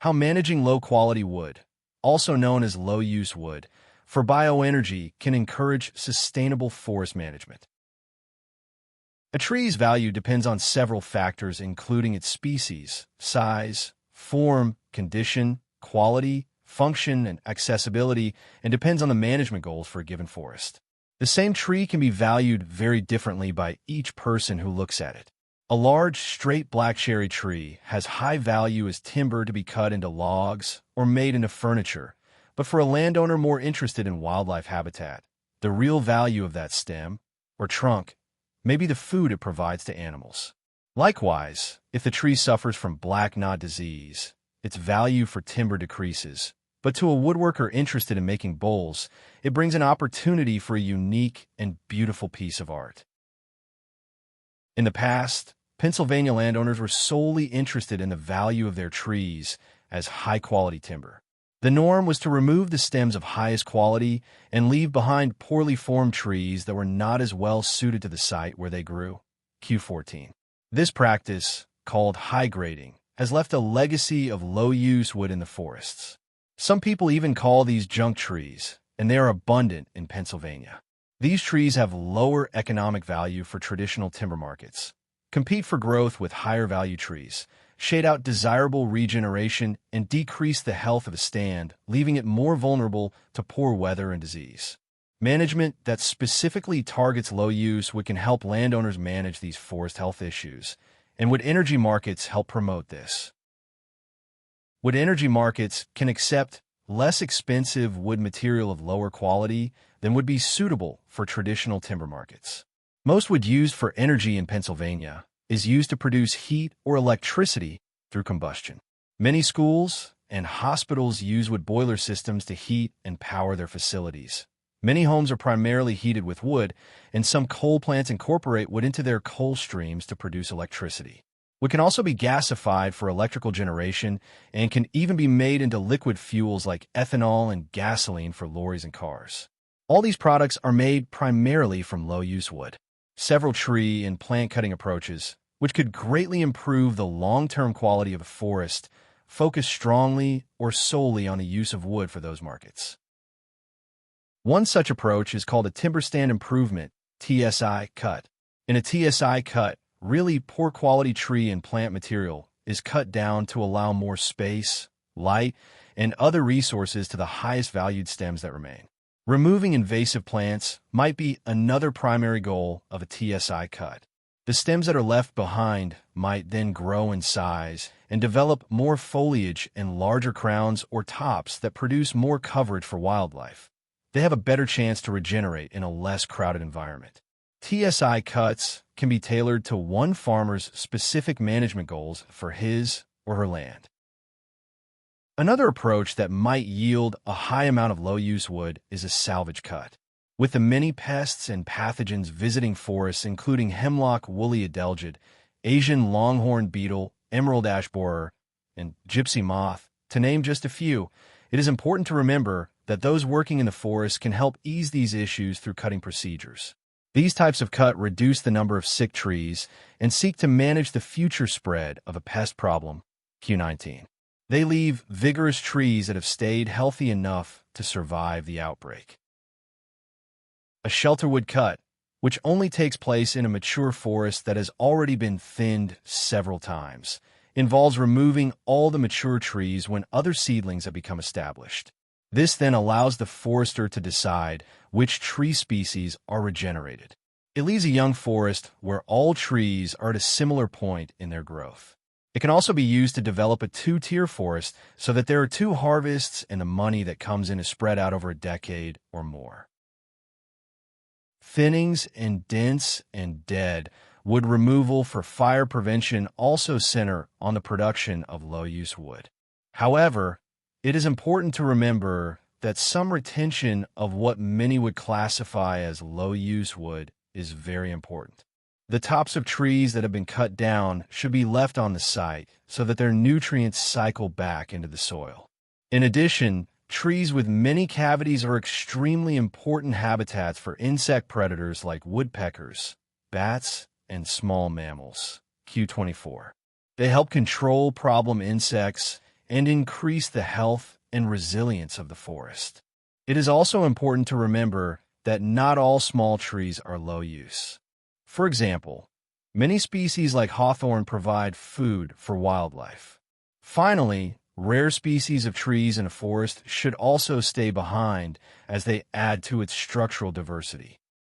How managing low-quality wood, also known as low-use wood, for bioenergy can encourage sustainable forest management. A tree's value depends on several factors including its species, size, form, condition, quality, function, and accessibility, and depends on the management goals for a given forest. The same tree can be valued very differently by each person who looks at it. A large, straight black cherry tree has high value as timber to be cut into logs or made into furniture, but for a landowner more interested in wildlife habitat, the real value of that stem, or trunk, may be the food it provides to animals. Likewise, if the tree suffers from black knot disease, its value for timber decreases, but to a woodworker interested in making bowls, it brings an opportunity for a unique and beautiful piece of art. In the past, Pennsylvania landowners were solely interested in the value of their trees as high-quality timber. The norm was to remove the stems of highest quality and leave behind poorly formed trees that were not as well suited to the site where they grew. Q14. This practice, called high grading, has left a legacy of low-use wood in the forests. Some people even call these junk trees, and they are abundant in Pennsylvania. These trees have lower economic value for traditional timber markets, compete for growth with higher value trees, shade out desirable regeneration, and decrease the health of a stand, leaving it more vulnerable to poor weather and disease. Management that specifically targets low use wood can help landowners manage these forest health issues, and wood energy markets help promote this. Wood energy markets can accept less expensive wood material of lower quality than would be suitable for traditional timber markets. Most wood used for energy in Pennsylvania is used to produce heat or electricity through combustion. Many schools and hospitals use wood boiler systems to heat and power their facilities. Many homes are primarily heated with wood, and some coal plants incorporate wood into their coal streams to produce electricity. Wood can also be gasified for electrical generation and can even be made into liquid fuels like ethanol and gasoline for lorries and cars. All these products are made primarily from low-use wood. Several tree and plant cutting approaches, which could greatly improve the long-term quality of a forest, focus strongly or solely on the use of wood for those markets. One such approach is called a timber stand improvement (TSI) cut. In a TSI cut, really poor quality tree and plant material is cut down to allow more space, light, and other resources to the highest valued stems that remain. Removing invasive plants might be another primary goal of a TSI cut. The stems that are left behind might then grow in size and develop more foliage and larger crowns or tops that produce more coverage for wildlife. They have a better chance to regenerate in a less crowded environment. TSI cuts can be tailored to one farmer's specific management goals for his or her land. Another approach that might yield a high amount of low-use wood is a salvage cut. With the many pests and pathogens visiting forests, including hemlock woolly adelgid, Asian longhorn beetle, emerald ash borer, and gypsy moth, to name just a few, it is important to remember that those working in the forest can help ease these issues through cutting procedures. These types of cut reduce the number of sick trees and seek to manage the future spread of a pest problem. Q19. They leave vigorous trees that have stayed healthy enough to survive the outbreak. A shelterwood cut, which only takes place in a mature forest that has already been thinned several times, involves removing all the mature trees when other seedlings have become established. This then allows the forester to decide which tree species are regenerated. It leaves a young forest where all trees are at a similar point in their growth. It can also be used to develop a two-tier forest so that there are two harvests and the money that comes in is spread out over a decade or more. Thinnings and dense and dead wood removal for fire prevention also center on the production of low-use wood. However, it is important to remember that some retention of what many would classify as low-use wood is very important. The tops of trees that have been cut down should be left on the site so that their nutrients cycle back into the soil. In addition, trees with many cavities are extremely important habitats for insect predators like woodpeckers, bats, and small mammals. Q24. They help control problem insects and increase the health and resilience of the forest. It is also important to remember that not all small trees are low use. For example, many species like hawthorn provide food for wildlife. Finally, rare species of trees in a forest should also stay behind as they add to its structural diversity.